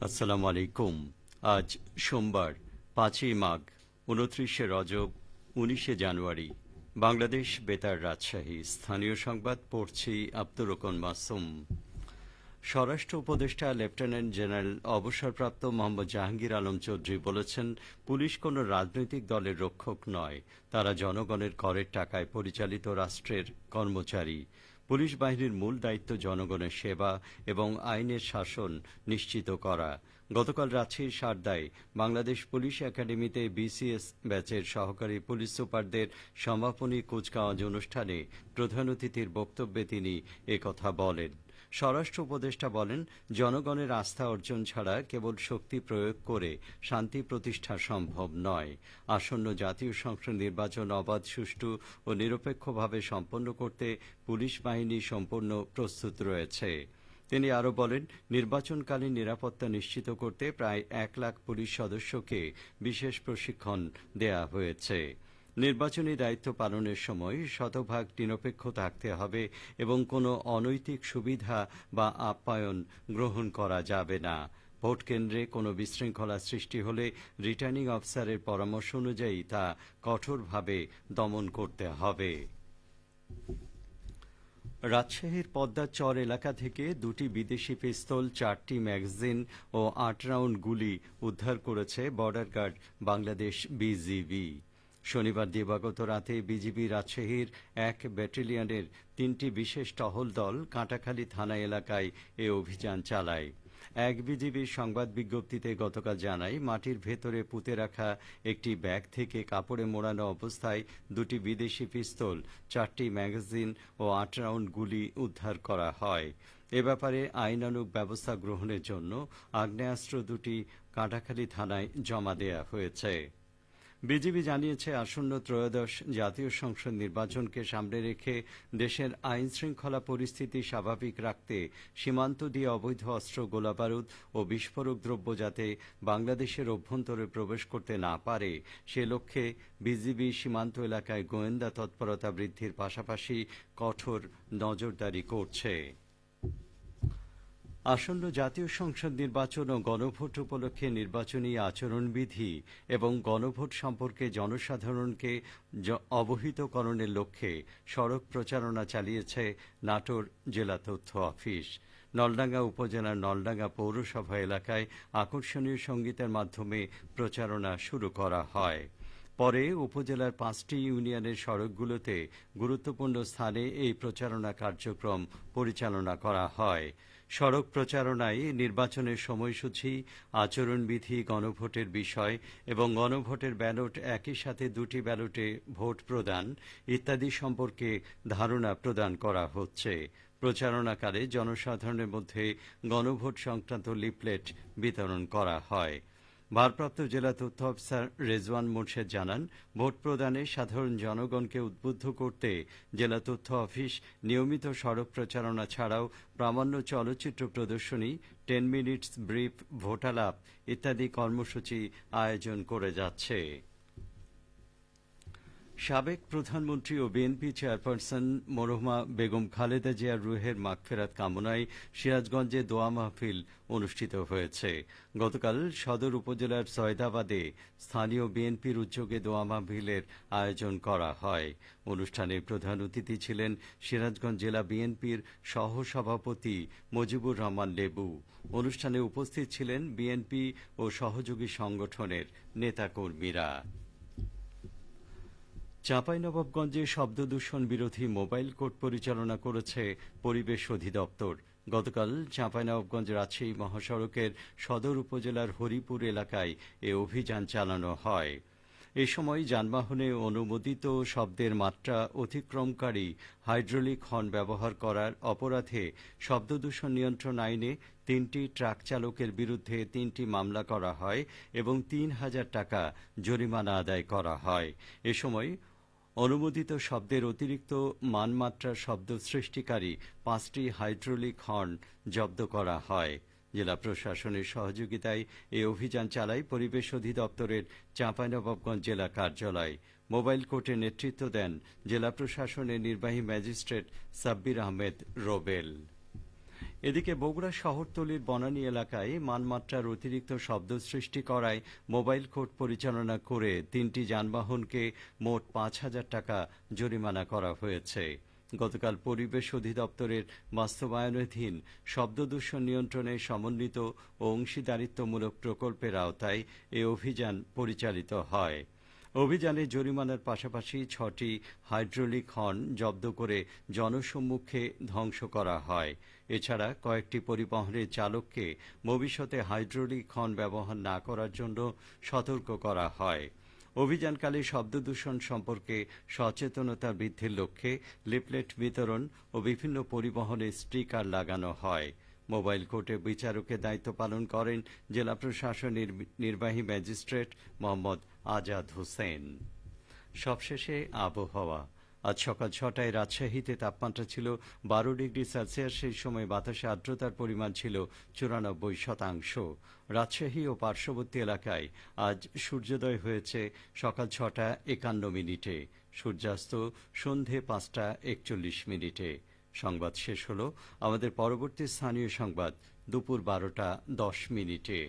আসসালামু আলাইকুম। আজ সোমবার ৫ই মাঘ, ২৯শে রজব, ১৯শে জানুয়ারি। বাংলাদেশ বেতার রাজশাহী। স্থানীয় সংবাদ পড়ছি আব্দুর রকন মাসুম। স্বরাষ্ট্র উপদেষ্টা লেফটেন্যান্ট জেনারেল অবসরপ্রাপ্ত মোহাম্মদ জাহাঙ্গীর আলম চৌধুরী বলেছেন, পুলিশ কোনো রাজনৈতিক দলের রক্ষক নয়, তারা জনগণের করের টাকায় পরিচালিত রাষ্ট্রের কর্মচারী। পুলিশ বাহিনীর মূল দায়িত্ব জনগণের সেবা এবং আইনের শাসন নিশ্চিত করা। গতকাল রাজশাহীর সারদায় বাংলাদেশ পুলিশ একাডেমিতে বিসিএস ব্যাচের সহকারী পুলিশ সুপারদের সমাপনী কুচকাওয়াজ অনুষ্ঠানে প্রধান অতিথির বক্তব্যে তিনি একথা বলেন। স্বরাষ্ট্র উপদেষ্টা বলেন, জনগণের আস্থা অর্জন ছাড়া কেবল শক্তি প্রয়োগ করে শান্তি প্রতিষ্ঠা সম্ভব নয়। আসন্ন জাতীয় সংসদ নির্বাচন অবাধ, সুষ্ঠু ও নিরপেক্ষভাবে সম্পন্ন করতে পুলিশ বাহিনী সম্পূর্ণ প্রস্তুত রয়েছে। তিনি আরও বলেন, নির্বাচনকালীন নিরাপত্তা নিশ্চিত করতে প্রায় ১ লাখ পুলিশ সদস্যকে বিশেষ প্রশিক্ষণ দেয়া হয়েছে। নির্বাচনী দায়িত্ব পালনের সময় শতভাগ নিরপেক্ষ থাকতে হবে এবং কোনো অনৈতিক সুবিধা বা আপ্যায়ন গ্রহণ করা যাবে না। ভোট কেন্দ্রে কোনো বিশৃঙ্খলা সৃষ্টি হলে রিটার্নিং অফিসারের পরামর্শ অনুযায়ী তা কঠোরভাবে দমন করতে হবে। রাজশাহীর পদ্মার চর এলাকা থেকে ২টি বিদেশি পিস্তল, ৪টি ম্যাগাজিন ও ৮ রাউন্ড গুলি উদ্ধার করেছে বর্ডার গার্ড বাংলাদেশ বিজিবি। শনিবার দিবাগত রাতে বিজিবি রাজশাহীর ১ ব্যাটালিয়নের ৩টি বিশেষ টহল দল কাঁটাখালী থানা এলাকায় এ অভিযান চালায়। এক বিজিবির সংবাদ বিজ্ঞপ্তিতে গতকাল জানায়, মাটির ভেতরে পুঁতে রাখা একটি ব্যাগ থেকে কাপড়ে মোড়ানো অবস্থায় ২টি বিদেশি পিস্তল, ৪টি ম্যাগাজিন ও ৮ রাউন্ড গুলি উদ্ধার করা হয়। এ ব্যাপারে আইনানুগ ব্যবস্থা গ্রহণের জন্য আগ্নেয়াস্ত্র দুটি কাঁটাখালী থানায় জমা দেয়া হয়েছে। বিজিবি জানিয়েছে, আসন্ন ত্রয়োদশ জাতীয় সংসদ নির্বাচনকে সামনে রেখে দেশের আইন শৃঙ্খলা পরিস্থিতি স্বাভাবিক রাখতে সীমান্ত দিয়ে অবৈধ অস্ত্র, গোলাবারুদ ও বিস্ফোরক দ্রব্য যাতে বাংলাদেশের অভ্যন্তরে প্রবেশ করতে না পারে সে লক্ষ্যে বিজিবি সীমান্ত এলাকায় গোয়েন্দা তৎপরতা বৃদ্ধির পাশাপাশি কঠোর নজরদারি করছে। আসন্ন জাতীয় সংসদ নির্বাচন ও গণভোট উপলক্ষে নির্বাচনী আচরণবিধি এবং গণভোট সম্পর্কে জনসাধারণকে অবহিতকরণের লক্ষ্যে সড়ক প্রচারণা চালিয়েছে নাটোর জেলা তথ্য অফিস। নলডাঙ্গা উপজেলার নলডাঙ্গা পৌরসভা এলাকায় আকর্ষণীয় সঙ্গীতের মাধ্যমে প্রচারণা শুরু করা হয়। পরে উপজেলার ৫টি ইউনিয়নের সড়কগুলোতে গুরুত্বপূর্ণ স্থানে এই প্রচারণা কার্যক্রম পরিচালনা করা হয়। সড়ক প্রচারণায় নির্বাচনের সময়সূচি, আচরণবিধি, গণভোটের বিষয় এবং গণভোটের ব্যালট, একই সাথে ২টি ব্যালটে ভোট প্রদান ইত্যাদি সম্পর্কে ধারণা প্রদান করা হচ্ছে। প্রচারণাকালে জনসাধারণের মধ্যে গণভোট সংক্রান্ত লিফলেট বিতরণ করা হয়। ভারপ্রাপ্ত জেলা তথ্য অফিসার রেজওয়ান মোর্শেদ জানান, ভোট প্রদানে সাধারণ জনগণকে উদ্বুদ্ধ করতে জেলা তথ্য অফিস নিয়মিত সড়ক প্রচারণা ছাড়াও প্রামাণ্য চলচ্চিত্র প্রদর্শনী, 10 মিনিটস ব্রিফ, ভোটালাপ ইত্যাদি কর্মসূচি আয়োজন করে যাচ্ছে। সাবেক প্রধানমন্ত্রী ও বিএনপি চেয়ারপারসন মরহুমা বেগম খালেদা জিয়ার রুহের মাগফেরাত কামনায় সিরাজগঞ্জে দোয়া মাহফিল অনুষ্ঠিত হয়েছে। গতকাল সদর উপজেলার সয়দাবাদে স্থানীয় বিএনপির উদ্যোগে দোয়া মাহফিলের আয়োজন করা হয়। অনুষ্ঠানে প্রধান অতিথি ছিলেন সিরাজগঞ্জ জেলা বিএনপির সহসভাপতি মুজিবুর রহমান লেবু। অনুষ্ঠানে উপস্থিত ছিলেন বিএনপি ও সহযোগী সংগঠনের নেতাকর্মীরা। চাঁপাইনবাবগঞ্জে শব্দদূষণ বিরোধী মোবাইল কোর্ট পরিচালনা করেছে পরিবেশ অধিদপ্তর। গতকাল চাঁপাইনবাবগঞ্জ রাজশাহী মহাসড়কের সদর উপজেলার হরিপুর এলাকায় এ অভিযান চালানো হয়। এ সময় যানবাহনে অনুমোদিত শব্দের মাত্রা অতিক্রমকারী হাইড্রোলিক হর্ন ব্যবহার করার অপরাধে শব্দদূষণ নিয়ন্ত্রণ আইনে ৩টি ট্রাক চালকের বিরুদ্ধে ৩টি মামলা করা হয় এবং ৩,০০০ টাকা জরিমানা আদায় করা হয়। এ সময় অনুমোদিত শব্দের অতিরিক্ত মানমাত্রার শব্দ সৃষ্টিকারী 5টি হাইড্রোলিক হর্ন জব্দ করা হয়। জেলা প্রশাসনের সহযোগিতায় এই অভিযান চালায় পরিবেশ অধিদপ্তরের চাঁপাইনবাবগঞ্জ জেলা কার্যালয়। মোবাইল কোর্টে নেতৃত্ব দেন জেলা প্রশাসনের নির্বাহী ম্যাজিস্ট্রেট সাব্বির আহমেদ রোবেল। এদিকে বগুড়া শহরতলির বনানী এলাকায় মানমাত্রার অতিরিক্ত শব্দ সৃষ্টি করায় মোবাইল কোর্ট পরিচালনা করে ৩টি যানবাহনকে মোট ৫,০০০ টাকা জরিমানা করা হয়েছে। গতকাল পরিবেশ অধিদপ্তরের বাস্তবায়নাধীন শব্দদূষণ নিয়ন্ত্রণে সমন্বিত ও অংশীদারিত্বমূলক প্রকল্পের আওতায় এ অভিযান পরিচালিত হয়। অভিযানে জরিমানার পাশাপাশি ৬টি হাইড্রোলিক হর্ন জব্দ করে জনসম্মুখে ধ্বংস করা হয়। এছাড়া কয়েকটি পরিবহনের চালককে ভবিষ্যতে হাইড্রোলিক হর্ন ব্যবহার না করার জন্য সতর্ক করা হয়। অভিযানকালে শব্দদূষণ সম্পর্কে সচেতনতা বৃদ্ধির লক্ষ্যে লিফলেট বিতরণ ও বিভিন্ন পরিবহনে স্টিকার লাগানো হয়। মোবাইল কোর্টে বিচারকের দায়িত্ব পালন করেন জেলা প্রশাসনের নির্বাহী ম্যাজিস্ট্রেট মোহাম্মদ আজাদ হোসেন। সবশেষে আবহাওয়া। আজ সকাল ৬টায় রাজশাহীতে তাপমাত্রা ছিল ১২ ডিগ্রি সেলসিয়াস, সেই সময় বাতাসে আর্দ্রতার পরিমাণ ছিল ৯৪%। রাজশাহী ও পার্শ্ববর্তী এলাকায় আজ সূর্যোদয় হয়েছে সকাল ৬টা ৫১ মিনিটে, সূর্যাস্ত সন্ধে ৫টা ৪১ মিনিটে। সংবাদ শেষ হলো। আমাদের পরবর্তী স্থানীয় সংবাদ দুপুর ১২টা ১০ মিনিটে।